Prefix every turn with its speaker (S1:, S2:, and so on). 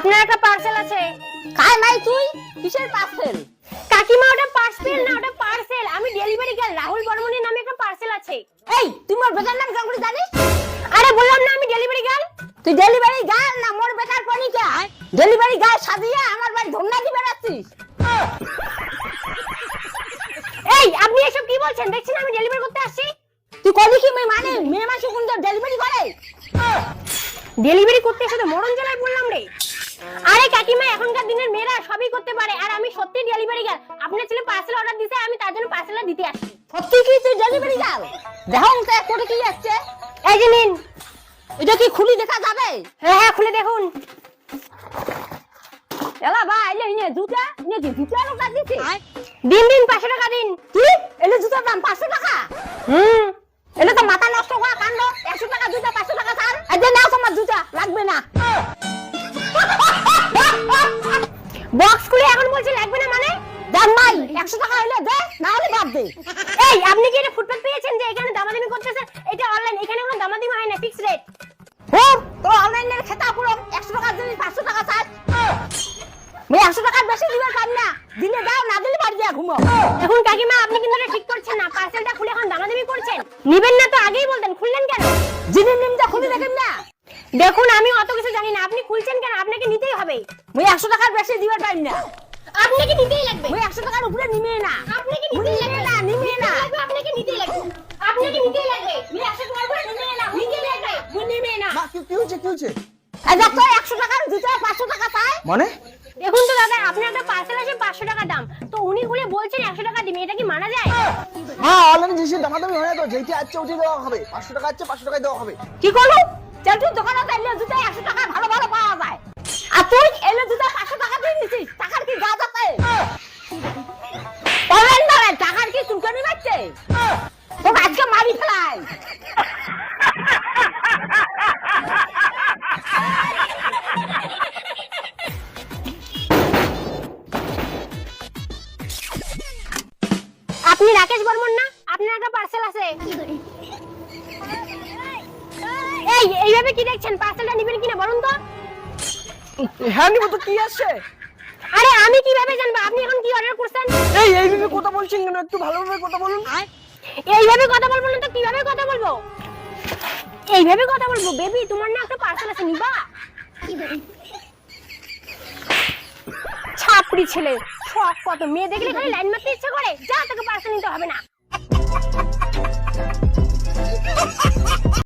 S1: আপনার একটা পার্সেল আছে।
S2: কাই নাই তুই কিসের পার্সেল?
S1: কাকিমা ওটা পার্সেল না, ওটা পার্সেল। আমি ডেলিভারি গার্ল, রাহুল বর্মনের নামে একটা পার্সেল আছে।
S2: এই তুই মোর বেটার নাম কেমন করে জানিস?
S1: আরে বললাম না আমি ডেলিভারি গার্ল।
S2: তুই ডেলিভারি গার্ল না মোর বেটার পনিকা? ডেলিভারি গার্ল সাজিয়ে আমার বাড়ি ধন্না দিবে রাখছিস?
S1: এই আপনি এসব কি বলছেন? দেখছেন আমি ডেলিভারি করতে আসছি।
S2: তুই কলি কি মানে মেয়ে মাসে কোন ডেলিভারি করে?
S1: ডেলিভারি করতে এসে তো মরণ জ্বালায় পড়লাম রে। আরে কাকিমা এখনকার দিনের মেয়েরা সবই করতে পারে, আর আমি সত্যি ডেলিভারি গার্ল। আপনার ছেলে পার্সেল অর্ডার দিয়েছে, আমি তার জন্য পার্সেলটা দিতে আসছি।
S2: সত্যি কি তুই ডেলিভারি গার্ল? দেখো তো কোটে কি যাচ্ছে?
S1: এই যে নিন।
S2: এটা কি খুলি দেখা যাবে?
S1: হ্যাঁ হ্যাঁ খুলে দেখুন।
S2: এলা ভাই এলে জুতা নিয়ে কি জুতা লোকা দিতে?
S1: দিন দিন 500 টাকা দিন।
S2: কি এলে জুতার দাম 500 টাকা? এলে তো মাথা নষ্ট করা কাণ্ড। 100 টাকা জুতা 500 টাকা ছাড়। এই যে নাও তোমার জুতা লাগবে না।
S1: বক্স খুলে এখন বলছে লাগবে না মানে?
S2: দাম নাই 100 টাকা হইলে দে, না হলে বাদ দে।
S1: এই আপনি কি এটা ফুটপাত পেয়েছেন যে এখানে দামাদামি করতেছেন? এটা অনলাইন, এখানে কোনো দামাদামি হয় না, ফিক্স রেট।
S2: ও তো অনলাইনের খেতা পুরো 100 টাকা জিনিস 500 টাকা ছাড়। মই 100 টাকা বেশি দিবে পার না। দিলে দাও, না দিলে বাড়ি যা ঘুমো।
S1: এখন কাকিমা আপনি কিন্তু এটা ঠিক করছেন না। পার্সেলটা খুলে এখন দামাদামি করছেন। নিবেন না তো আগেই বলতেন, খুললেন কেন?
S2: জিনিস নিমটা খুলে দেখেন না।
S1: দেখুন আমি অত কিছু জানি না, আপনি খুলছেন কেন? আপনাকে নিতেই হবে।
S2: মই 100 টাকার বেশি দিবে পার না।
S1: আপনাকে নিতেই লাগবে।
S2: মই 100 টাকার উপরে নিমে না।
S1: আপনাকে নিতেই লাগবে।
S2: না নিমে না।
S1: আপনাকে নিতেই লাগবে। আপনাকে নিতেই লাগবে। মই 100 টাকার উপরে নিতে না। নিতেই লাগবে। মই নিবে না।
S3: মা কি হচ্ছে কি হচ্ছে?
S2: এই দেখো 100 টাকার জুতা 500 টাকা চাই।
S3: মানে
S1: দেখুন তো দাদা, আপনার একটা পার্সেল আছে 500 টাকা দাম, তো উনি খুলে বলছেন 100 টাকা দিবেন, এটা কি মানা যায়?
S3: হ্যাঁ অনলাইনে জিনিসের দামাদামি হয় না তো, যেটি আছে ওটি দেওয়া হবে। 500 টাকা আছে 500 টাকায় দেওয়া হবে।
S2: কি করলো? চালটুর দোকানে এলে জুতা 100 টাকা ভালো ভালো পাওয়া যায়। আর তুই এলে জুতা 500 টাকা দিয়ে নিছিস। টাকার কি গাছ আছে? পাবেন না রে, টাকার কি চুলকানি মারছে? তোকে আজকে মারি ফেলাই।
S1: আপনি রাকেশ বর্মন না? আপনার একটা পার্সেল আছে। এই এইভাবে কি দেখছেন? পার্সেলটা নেবেন কিনা বলুন তো?
S3: হ্যাঁ নিব তো, কি আছে?
S1: আরে আমি কিভাবে জানবো আপনি এখন কি অর্ডার করছেন?
S3: এইভাবে কথা বলছেন কেন? একটু ভালোভাবে কথা বলুন।
S1: এইভাবে কথা বলবো না তো কিভাবে কথা বলবো? এইভাবে কথা বলবো। বেবি তোমার না একটা পার্সেল আছে, নিবা? ছাপড়ি ছেলে, শখ কত, মেয়ে দেখলে খালি লাইন মারতে ইচ্ছে করে। যা তোকে পার্সেল নিতে হবে না।